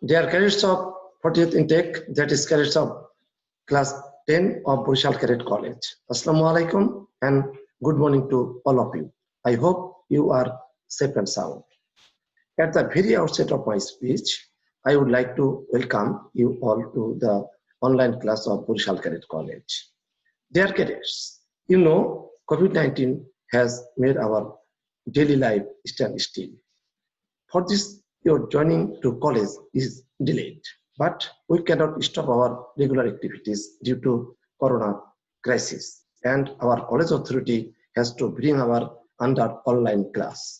Dear cadets of 40th intake, that is cadets of class 10 of Borishal Cadet College. Assalamu alaikum and good morning to all of you. I hope you are safe and sound. At the very outset of my speech, I would like to welcome you all to the online class of Borishal Cadet College. Dear cadets, you know COVID-19 has made our daily life stand still. For this, your joining to college is delayed, but we cannot stop our regular activities due to corona crisis, and our college authority has to bring our under online class.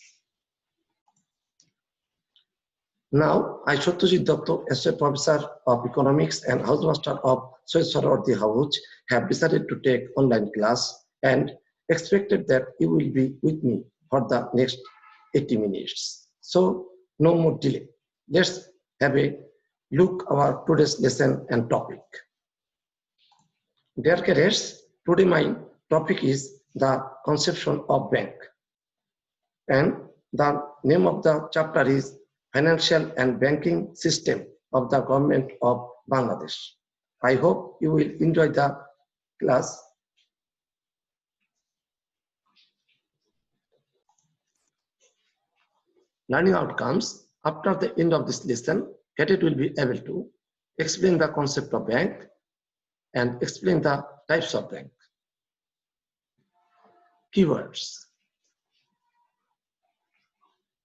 Now, I, Satyajit Datta, Associate Professor of Economics and Housemaster of Soyez Sarawarti House, have decided to take online class and expected that you will be with me for the next 80 minutes. So, no more delay. Let's have a look our today's lesson and topic. Dear cadets, today my topic is the conception of bank. And the name of the chapter is Financial and Banking System of the Government of Bangladesh. I hope you will enjoy the class. Learning outcomes. After the end of this lesson, cadet will be able to explain the concept of bank and explain the types of bank. Keywords.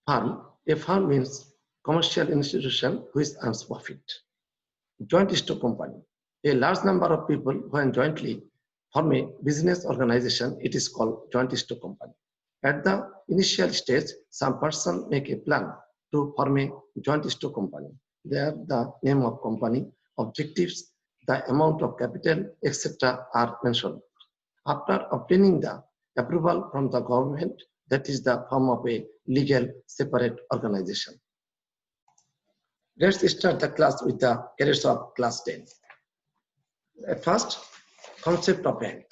Firm. A firm means commercial institution which earns profit. Joint stock company. A large number of people when jointly form a business organization, it is called joint stock company. At the initial stage, some person make a plan to form a joint stock company. There, the name of company, objectives, the amount of capital, etc. are mentioned. After obtaining the approval from the government, that is the form of a legal separate organization. Let's start the class with the cadets of class 10. At first, concept of bank.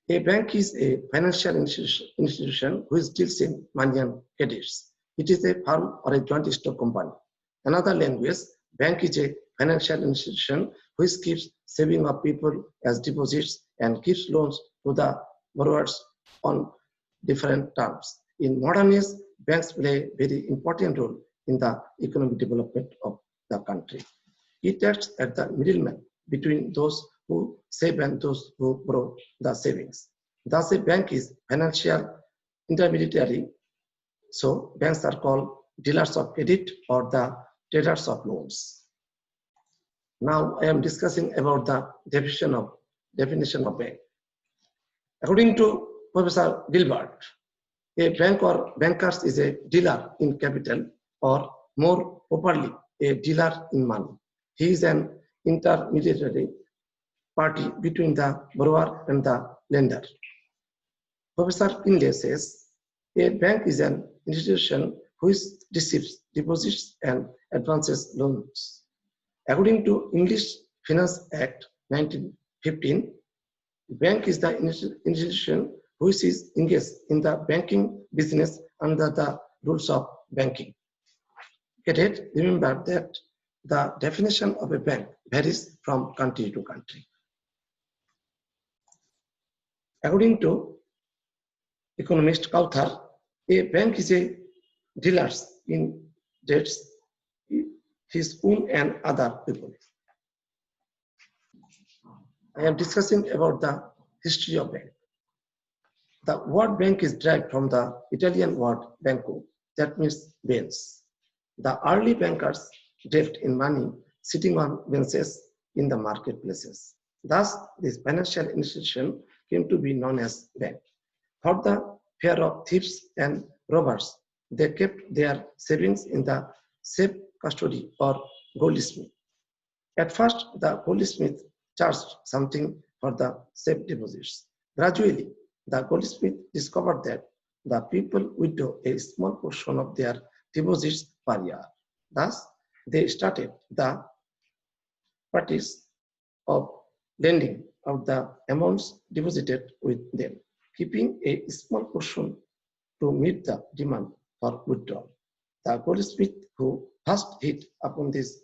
A bank is a financial institution which deals in money and credits. It is a firm or a joint stock company. Another language, bank is a financial institution which keeps saving of people as deposits and gives loans to the borrowers on different terms. In modern age, banks play a very important role in the economic development of the country. It acts as the middleman between those who save and those who borrow the savings. Thus, a bank is financial intermediary. So, banks are called dealers of credit or the traders of loans. Now, I am discussing about the definition of bank. According to Professor Gilbert, a bank or bankers is a dealer in capital, or more properly, a dealer in money. He is an intermediary party between the borrower and the lender. Professor Finlay says, a bank is an institution which receives deposits and advances loans. According to English Finance Act 1915, bank is the institution which is engaged in the banking business under the rules of banking. Cadet, remember that the definition of a bank varies from country to country. According to economist Kauthar, a bank is a dealer in debts, his own and other people. I am discussing about the history of bank. The word bank is derived from the Italian word banco, that means bench. The early bankers dealt in money sitting on benches in the marketplaces. Thus, this financial institution came to be known as bank. For the fear of thieves and robbers, they kept their savings in the safe custody or goldsmith. At first, the goldsmith charged something for the safe deposits. Gradually, the goldsmith discovered that the people withdraw a small portion of their deposits per year. Thus, they started the practice of lending out the amounts deposited with them, keeping a small portion to meet the demand for withdrawal. The goldsmith who first hit upon this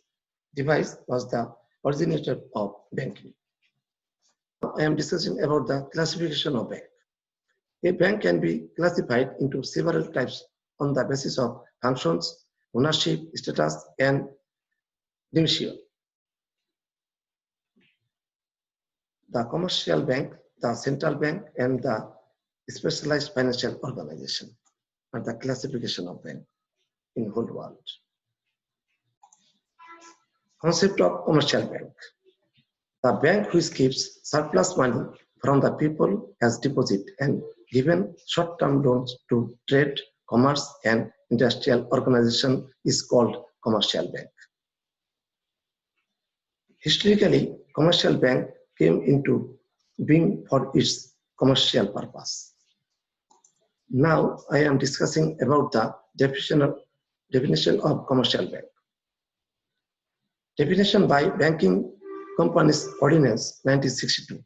device was the originator of banking. Now I am discussing about the classification of bank. A bank can be classified into several types on the basis of functions, ownership, status, and domicile. The commercial bank, the central bank, and the specialized financial organization are the classification of bank in the whole world. Concept of commercial bank. The bank which keeps surplus money from the people as deposit and given short-term loans to trade, commerce, and industrial organization is called commercial bank. Historically, commercial bank came into being for its commercial purpose. Now I am discussing about the definition of commercial bank. Definition by Banking Companies Ordinance 1962.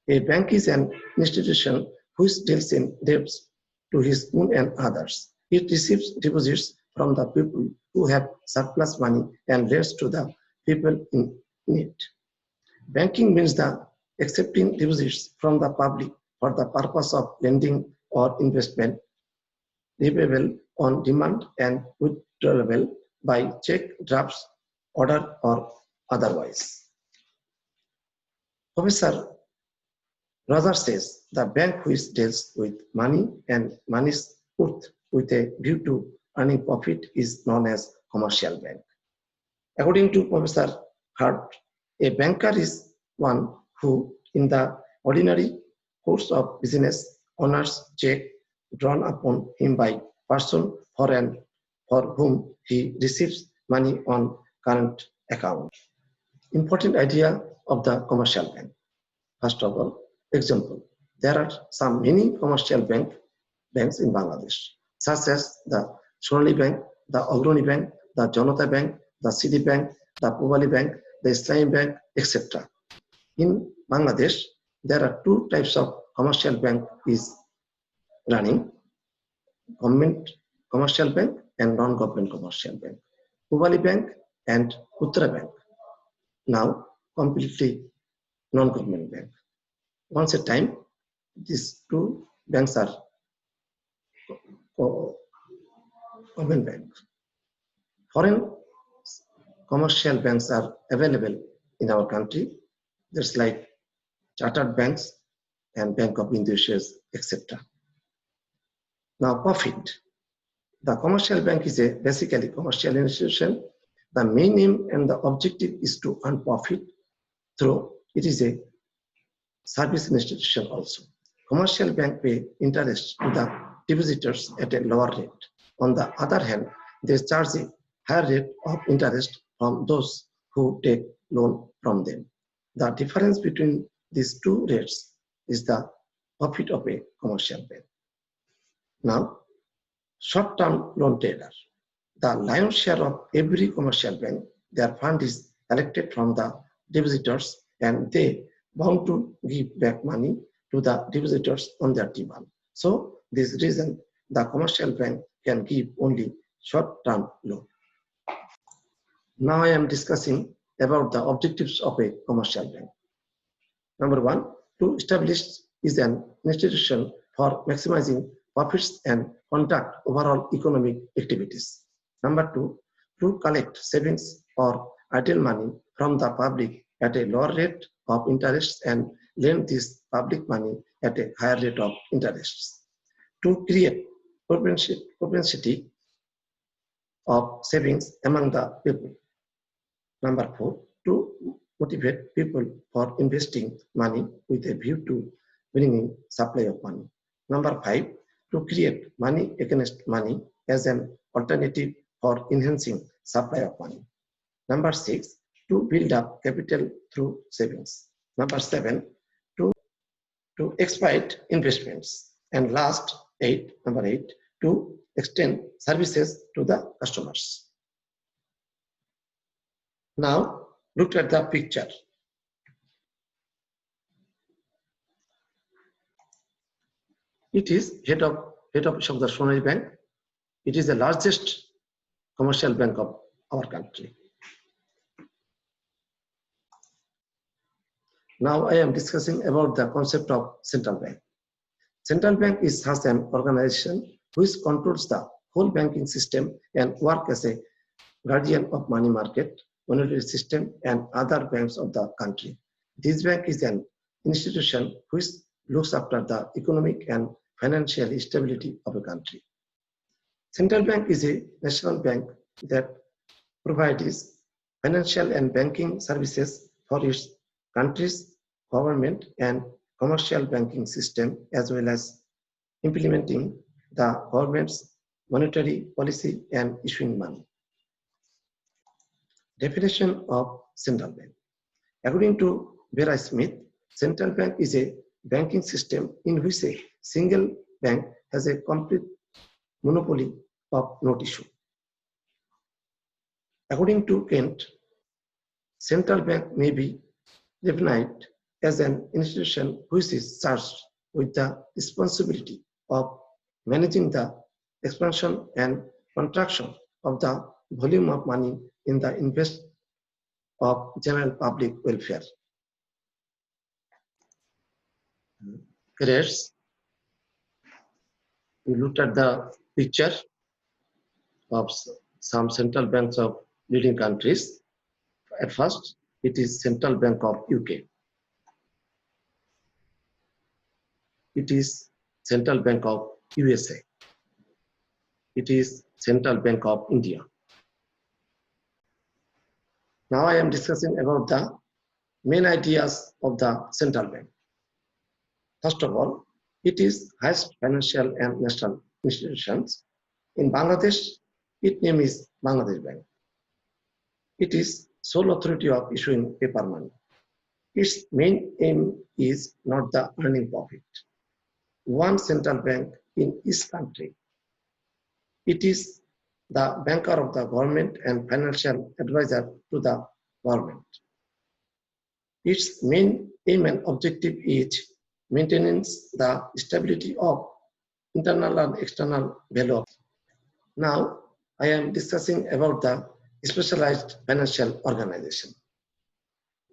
A bank is an institution which deals in debts to his own and others. It receives deposits from the people who have surplus money and lends to the people in need. Banking means the accepting deposits from the public for the purpose of lending or investment, repayable on demand and withdrawable by check, drafts, order, or otherwise. Professor Rogers says the bank which deals with money and money's worth with a view to earning profit is known as commercial bank. According to Professor Hart, a banker is one who, in the ordinary course of business, honors check drawn upon him by person for whom he receives money on current account. Important idea of the commercial bank. First of all, example, there are some many commercial banks in Bangladesh, such as the Sonali Bank, the Agroni Bank, the Janata Bank, the City Bank, the Pubali Bank, the Islami Bank, etc. In Bangladesh, there are two types of commercial bank is running: government commercial bank and non-government commercial bank. Pubali Bank and Uttara Bank, now completely non-government bank. Once a time, these two banks are government banks. Foreign commercial banks are available in our country. There's like chartered banks and Bank of Indonesia, etc. Now, profit. The commercial bank is a basically commercial institution. The main aim and the objective is to earn profit through it is a service institution also. Commercial bank pay interest to the depositors at a lower rate. On the other hand, they charge a higher rate of interest from those who take loan from them. The difference between these two rates is the profit of a commercial bank. Now, short-term loan trader. The lion's share of every commercial bank, their fund is collected from the depositors and they bound to give back money to the depositors on their demand. So this reason the commercial bank can give only short-term loan. Now I am discussing about the objectives of a commercial bank. Number one, to establish is an institution for maximizing profits and conduct overall economic activities. Number two, to collect savings or idle money from the public at a lower rate of interest and lend this public money at a higher rate of interest. To create propensity of savings among the people. Number four, to motivate people for investing money with a view to bringing supply of money. Number five, to create money against money as an alternative for enhancing supply of money. Number six, to build up capital through savings. Number seven, to exploit investments. And last, number eight, to extend services to the customers. Now, look at the picture. It is head office of the Sonali Bank. It is the largest commercial bank of our country. Now I am discussing about the concept of central bank. Central bank is such an organization which controls the whole banking system and work as a guardian of money market, monetary system, and other banks of the country. This bank is an institution which looks after the economic and financial stability of a country. Central bank is a national bank that provides financial and banking services for its country's government and commercial banking system, as well as implementing the government's monetary policy and issuing money. Definition of central bank. According to Vera Smith, central bank is a banking system in which a single bank has a complete monopoly of note issue. According to Kent, central bank may be defined as an institution which is charged with the responsibility of managing the expansion and contraction of the volume of money in the interest of general public welfare. Grace, we looked at the picture of some central banks of leading countries. At first, it is Central Bank of UK. It is Central Bank of USA. It is Central Bank of India. Now I am discussing about the main ideas of the central bank. First of all, it is highest financial and national institutions. In Bangladesh, its name is Bangladesh Bank. It is sole authority of issuing paper money. Its main aim is not the earning profit. One central bank in each country. It is the banker of the government and financial advisor to the government. Its main aim and objective is maintenance the stability of internal and external value. Now I am discussing about the specialized financial organization.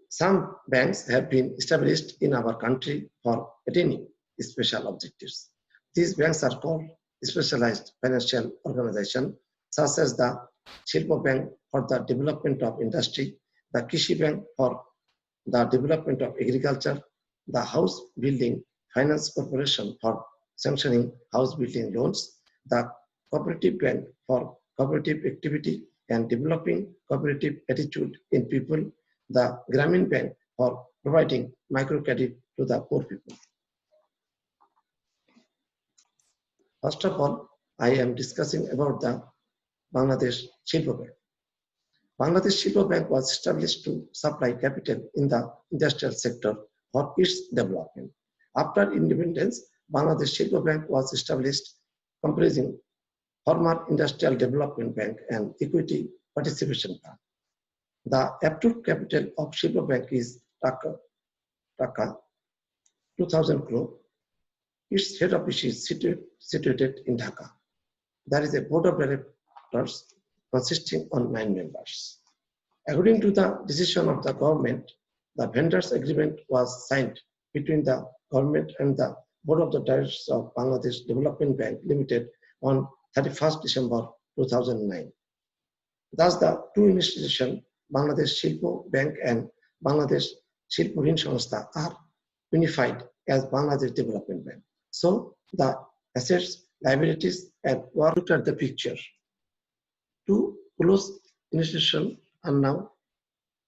Some banks have been established in our country for attaining special objectives. These banks are called specialized financial organizations, such as the Shilpo Bank for the development of industry, the Kishi Bank for the development of agriculture, the House Building Finance Corporation for sanctioning house building loans, the Cooperative Bank for cooperative activity and developing cooperative attitude in people, the Grameen Bank for providing microcredit to the poor people. First of all, I am discussing about the Bangladesh Shilpo Bank. Bangladesh Shilpo Bank was established to supply capital in the industrial sector for its development. After independence, Bangladesh Shilpo Bank was established comprising former Industrial Development Bank and Equity Participation Bank. The approved capital of Shilpo Bank is Taka 2,000 crore. Its head office is situated in Dhaka. There is a board of directors consisting of 9 members. According to the decision of the government, the vendors agreement was signed between the government and the board of the directors of Bangladesh Development Bank Limited on 31st December 2009. Thus, the two institutions, Bangladesh Shilpo Bank and Bangladesh Shilpo Rin Sanstha, are unified as Bangladesh Development Bank. So, the assets, liabilities, and work looked at the picture. Two close institutions are now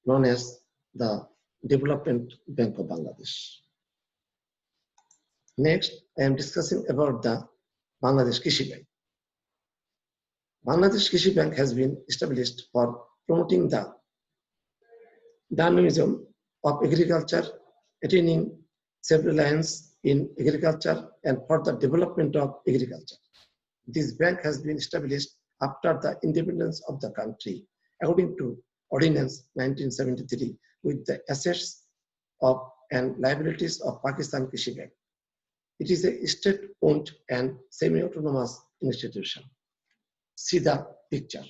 known as the Development Bank of Bangladesh. Next, I am discussing about the Bangladesh Kishi Bank. Bangladesh Kishi Bank has been established for promoting the dynamism of agriculture, attaining self-reliance in agriculture, and for the development of agriculture. This bank has been established after the independence of the country, according to Ordinance 1973, with the assets of and liabilities of Pakistan Kishi Bank. It is a state-owned and semi-autonomous institution. See the picture.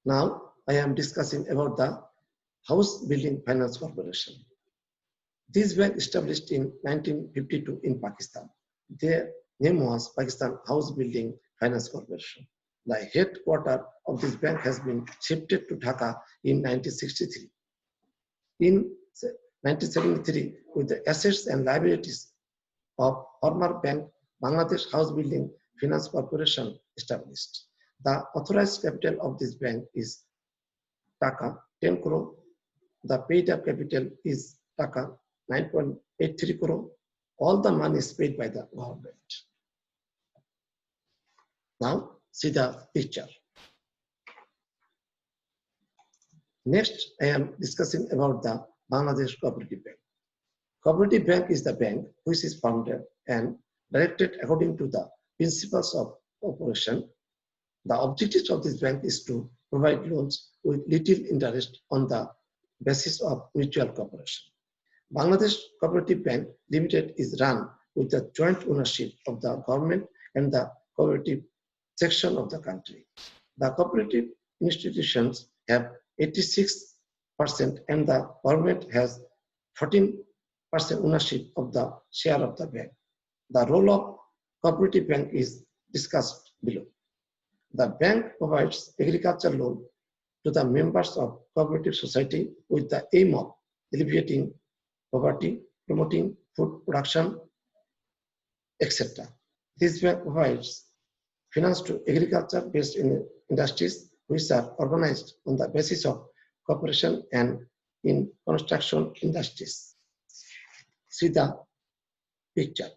Now I am discussing about the House Building Finance Corporation. This bank established in 1952 in Pakistan. Their name was Pakistan House Building Finance Corporation. The headquarters of this bank has been shifted to Dhaka in 1963. In 1973, with the assets and liabilities of former bank Bangladesh House Building Finance Corporation established. The authorized capital of this bank is Taka 10 crore. The paid up capital is Taka 9.83 crore. All the money is paid by the government. Now see the picture. Next, I am discussing about the Bangladesh Cooperative Bank. Cooperative Bank is the bank which is founded and directed according to the principles of cooperation. The objective of this bank is to provide loans with little interest on the basis of mutual cooperation. Bangladesh Cooperative Bank Limited is run with the joint ownership of the government and the cooperative section of the country. The cooperative institutions have 86% and the government has 14% ownership of the share of the bank. The role of cooperative bank is discussed below. The bank provides agricultural loan to the members of cooperative society with the aim of alleviating poverty, promoting food production, etc. This bank provides finance to agriculture-based industries which are organized on the basis of cooperation and in construction industries. See the picture.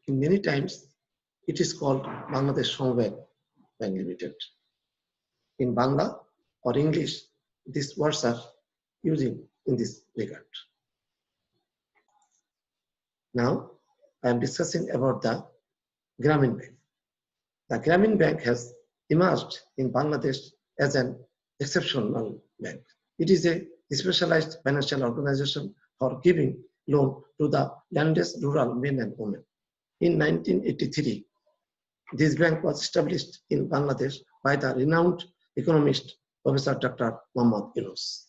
Many times it is called Bangladesh Sambayan Bank Limited. In Bangla or English, these words are using in this regard. Now I am discussing about the Grameen Bank. The Grameen Bank has emerged in Bangladesh as an exceptional bank. It is a specialized financial organization for giving loan to the landless rural men and women. In 1983, this bank was established in Bangladesh by the renowned economist Professor Dr. Muhammad Yunus.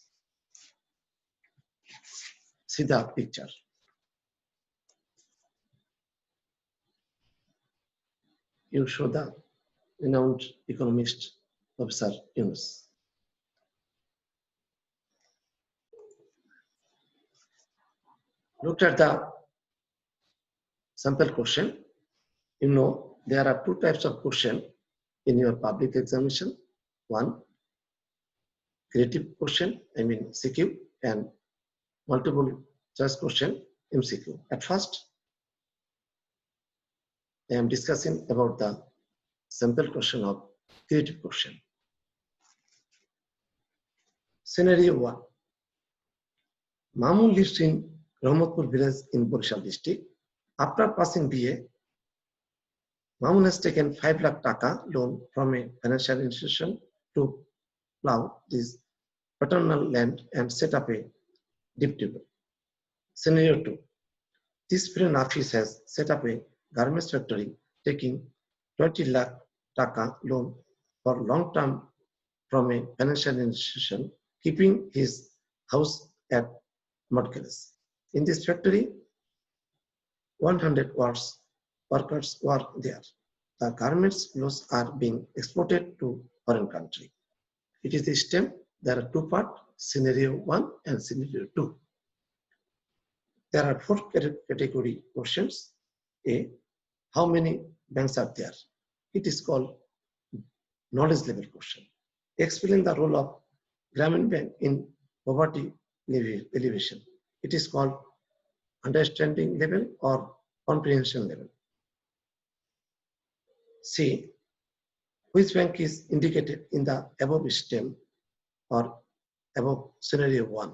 See the picture. You show the renowned economist Professor Yunus. Look at the sample question. You know there are two types of question in your public examination. One, creative question, CQ, and multiple choice question, MCQ. At first, I am discussing about the sample question of creative question. Scenario 1. Mamun lives in Rahmatpur village in Borishal district. After passing BA, Mamun has taken 5 lakh taka loan from a financial institution to plow this paternal land and set up a dip table. Scenario 2. This friend office has set up a garments factory taking 20 lakh taka loan for long term from a financial institution, keeping his house at Mudkeles. In this factory, 100 workers work there. The garments clothes are being exported to foreign country. It is the STEM. There are two parts, scenario 1 and scenario 2. There are 4 category questions. A, how many banks are there? It is called knowledge level question. Explain the role of Grameen Bank in poverty alleviation. It is called understanding level or comprehension level. C, which bank is indicated in the above STEM or above scenario 1?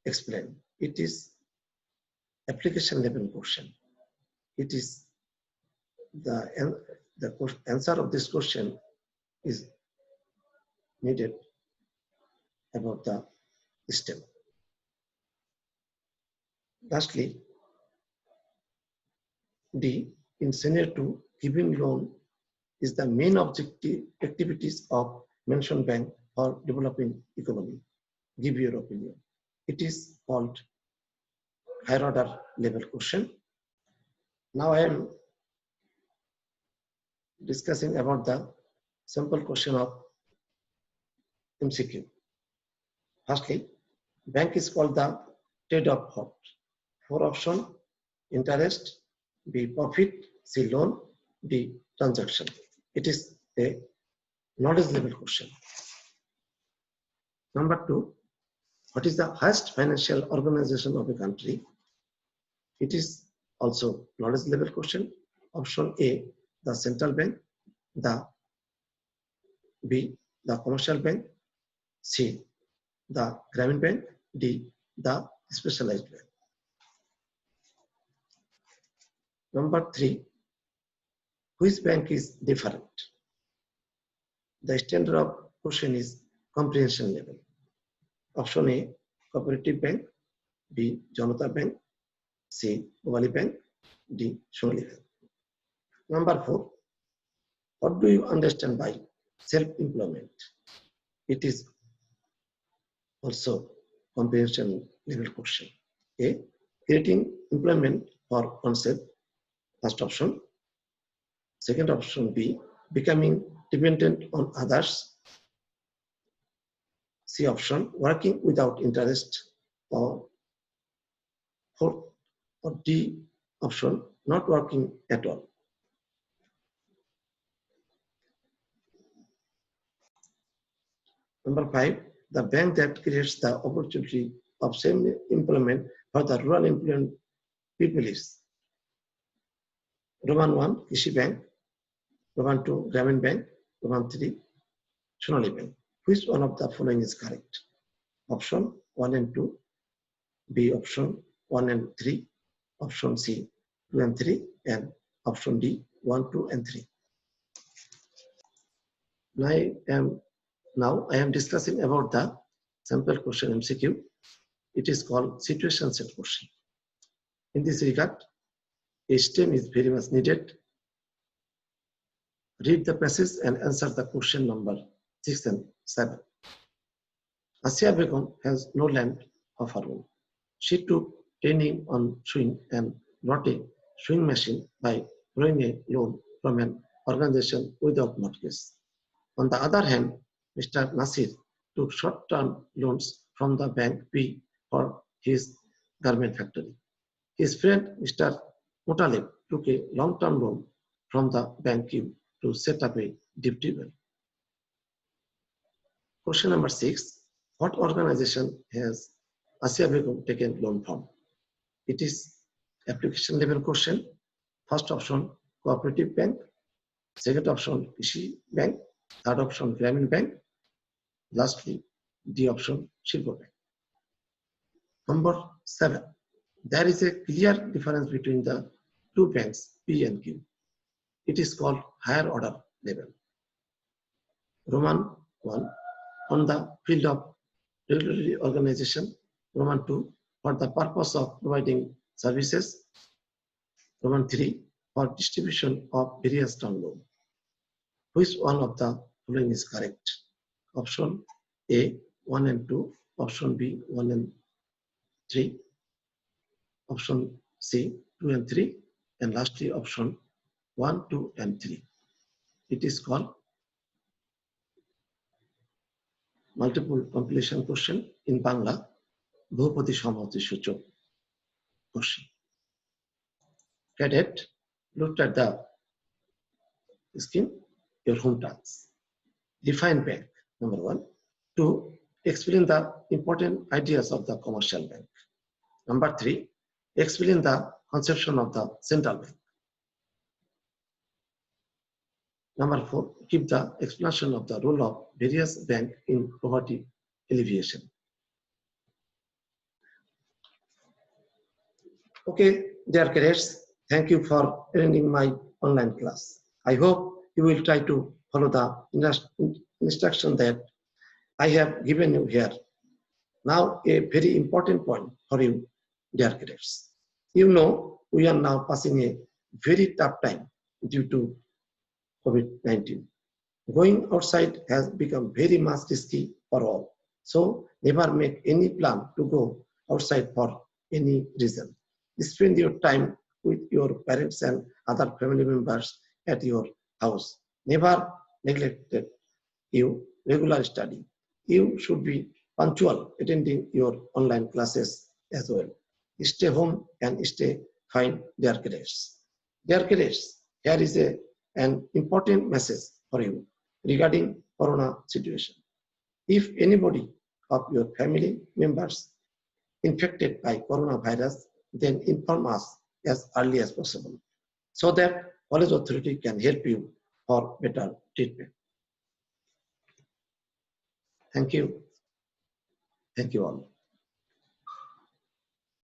Explain. It is application level question. It is the answer of this question is needed about the STEM. Lastly, D, in scenario 2, giving loan is the main objective activities of mentioned bank for developing economy? Give your opinion. It is called higher order level question. Now I am discussing about the simple question of MCQ. Firstly, bank is called the trade of what? For option, interest, B, profit, C, loan, D, transaction. It is a knowledge level question. Number 2, what is the highest financial organization of a country? It is also knowledge level question. Option A, the central bank, the B, the commercial bank, C, the Grameen bank, D, the specialized bank. Number 3, which bank is different? The standard of question is comprehension level. Option A, cooperative bank, B, Janata bank, C, Mobali bank, D, Sonali bank. Number 4, what do you understand by self-employment? It is also comprehension level question. A, creating employment for oneself, first option. Second option, B, becoming dependent on others. C option, working without interest. Or fourth, or D option, not working at all. Number 5, the bank that creates the opportunity of self-employment for the rural employed people is Roman 1, Krishi Bank, Roman 2, Grameen Bank, Roman 3, Sonali Bank. Which one of the following is correct? Option 1 and 2, B option 1 and 3, option C 2 and 3, and option D 1, 2 and 3. Now I am discussing about the sample question MCQ. It is called situation set question. In this regard, a STEM is very much needed. Read the passage and answer the question number 6 and 7. Asia Begum has no land of her own. She took training on sewing and bought a sewing machine by borrowing a loan from an organization without mortgage. On the other hand, Mr. Nasir took short-term loans from the bank B for his garment factory. His friend Mr. Mutalib took a long-term loan from the bank Q to set up a dipty well. Question number 6. What organization has Asia Begum taken loan from? It is application level question. First option, cooperative bank. Second option, Krishi bank. Third option, Grameen bank. Lastly, D option, Shilpa bank. Number 7. There is a clear difference between the two banks, P and Q. It is called higher order level. Roman 1, on the field of regulatory organization. Roman 2, for the purpose of providing services. Roman 3, for distribution of various term loan. Which one of the following is correct? Option A 1 and 2, option B 1 and 3, option C 2 and 3, and lastly option 1, 2 and 3. It is called multiple completion question in Bangla, Bhupati Samhati Suchok question. Cadet, look at the scheme, your home task. Define bank, number 1. 2, explain the important ideas of the commercial bank. Number 3, explain the conception of the central bank. Number 4, give the explanation of the role of various banks in poverty alleviation. Okay, dear cadets, thank you for attending my online class. I hope you will try to follow the instruction that I have given you here. Now, a very important point for you, dear cadets. You know, we are now passing a very tough time due to COVID-19. Going outside has become very much risky for all. So never make any plan to go outside for any reason. Spend your time with your parents and other family members at your house. Never neglect your regular study. You should be punctual attending your online classes as well. Stay home and stay fine, dear cadets. Dear cadets, here is an important message for you regarding corona situation. If anybody of your family members infected by coronavirus, then inform us as early as possible so that college authority can help you for better treatment. Thank you. Thank you all.